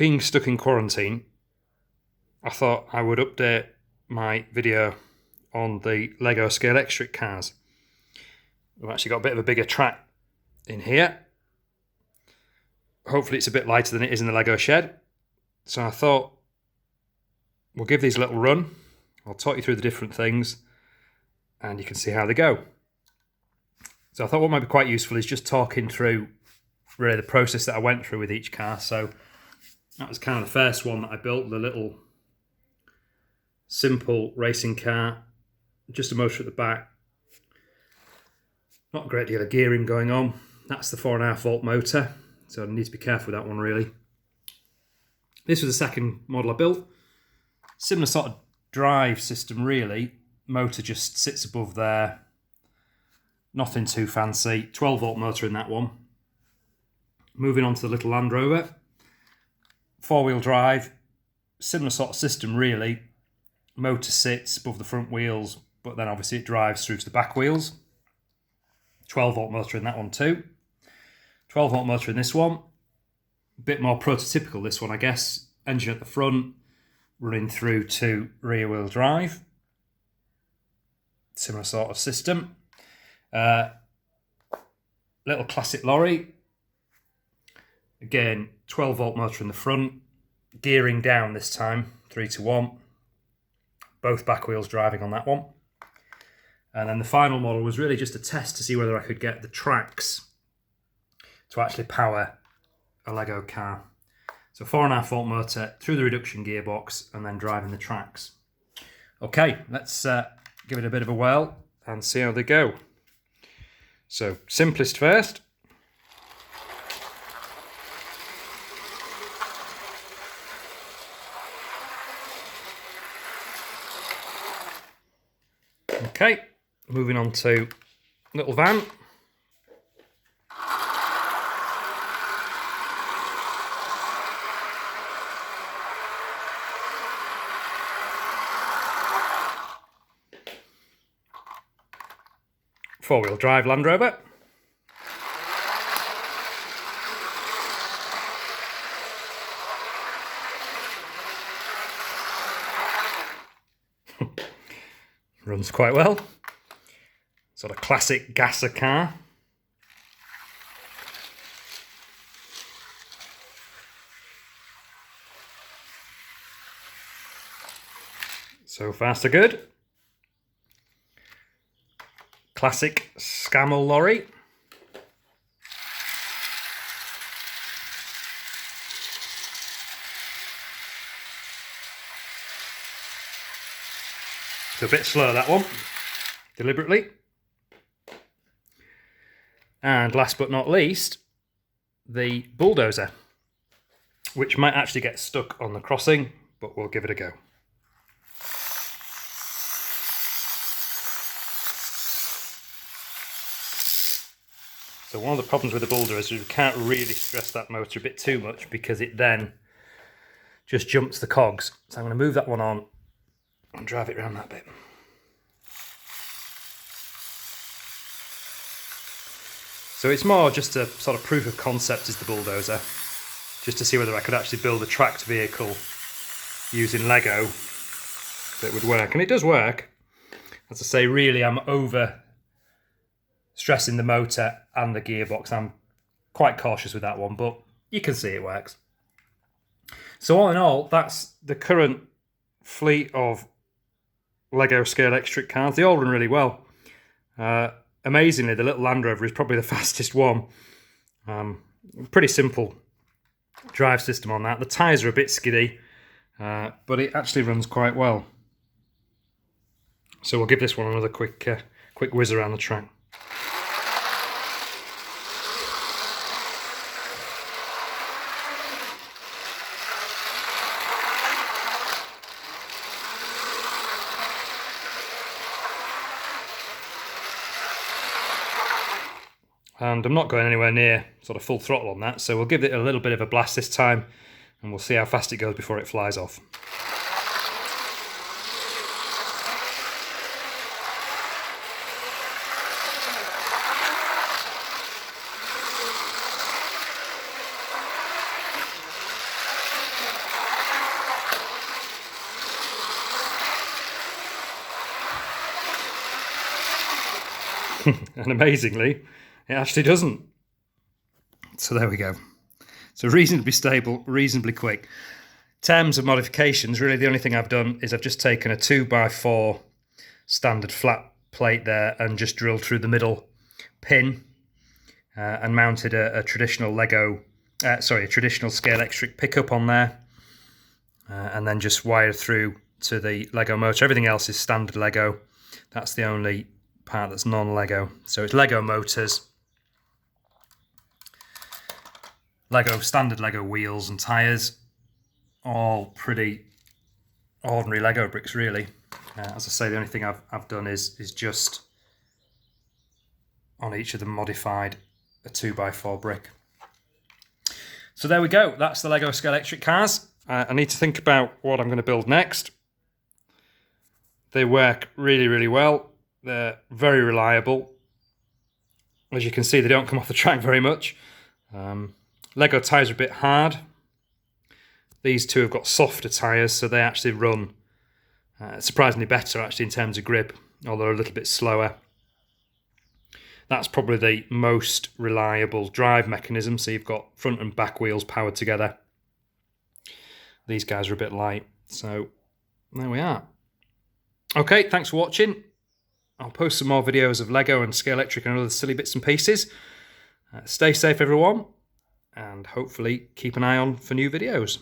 being stuck in quarantine, I thought I would update my video on the Lego Scalextric cars. We've actually got a bit of a bigger track in here. Hopefully it's a bit lighter than it is in the Lego shed. So I thought we'll give these a little run. I'll talk you through the different things and you can see how they go. So I thought what might be quite useful is just talking through really the process that I went through with each car. So that was kind of the first one that I built, the little simple racing car, just a motor at the back. Not a great deal of gearing going on. That's the 4.5 volt motor, so I need to be careful with that one really. This was the second model I built. Similar sort of drive system really. Motor just sits above there. Nothing too fancy. 12 volt motor in that one. Moving on to the little Land Rover. 4-wheel drive. Similar sort of system really. Motor sits above the front wheels, but then obviously it drives through to the back wheels. 12 volt motor in that one too. 12 volt motor in this one. A bit more prototypical this one I guess. Engine at the front, running through to rear wheel drive. Similar sort of system. Little classic lorry. Again, 12 volt motor in the front. Gearing down this time, 3 to 1. Both back wheels driving on that one. And then the final model was really just a test to see whether I could get the tracks to actually power a Lego car. So 4.5 volt motor through the reduction gearbox and then driving the tracks. Okay, let's give it a bit of a whirl and see how they go. So simplest first. Okay, moving on to little van. Four-wheel drive Land Rover. Runs quite well. Sort of classic gasser car. So far so good. Classic Scamel lorry. It's a bit slow that one, deliberately. And last but not least, the bulldozer, which might actually get stuck on the crossing, but we'll give it a go. So one of the problems with the bulldozer is you can't really stress that motor a bit too much because it then just jumps the cogs. So I'm going to move that one on and drive it around that bit. So it's more just a sort of proof of concept is the bulldozer, just to see whether I could actually build a tracked vehicle using Lego that would work. And it does work. As I say, really I'm over stressing the motor and the gearbox. I'm quite cautious with that one, but you can see it works. So all in all, that's the current fleet of Lego Scalextric cars. They all run really well. Amazingly, the little Land Rover is probably the fastest one. Pretty simple drive system on that. The tyres are a bit skiddy, but it actually runs quite well. So we'll give this one another quick whiz around the track. And I'm not going anywhere near sort of full throttle on that, so we'll give it a little bit of a blast this time and we'll see how fast it goes before it flies off. And amazingly, it actually doesn't. So there we go. So reasonably stable, reasonably quick. In terms of modifications, really the only thing I've done is I've just taken a 2x4 standard flat plate there and just drilled through the middle pin and mounted a traditional a traditional Scalextric pickup on there, and then just wired through to the Lego motor. Everything else is standard Lego. That's the only part that's non-Lego. So it's Lego motors, standard Lego wheels and tyres, all pretty ordinary Lego bricks really. As I say, the only thing I've done is just on each of them modified a 2x4 brick. So there we go, that's the Lego Scalextric cars. I need to think about what I'm going to build next. They work really, really well. They're very reliable. As you can see, they don't come off the track very much. Lego tyres are a bit hard. These two have got softer tyres, so they actually run surprisingly better actually in terms of grip, although a little bit slower. That's probably the most reliable drive mechanism, so you've got front and back wheels powered together. These guys are a bit light, so there we are. Okay, thanks for watching. I'll post some more videos of Lego and Scalextric and other silly bits and pieces. Stay safe everyone, and hopefully keep an eye on for new videos.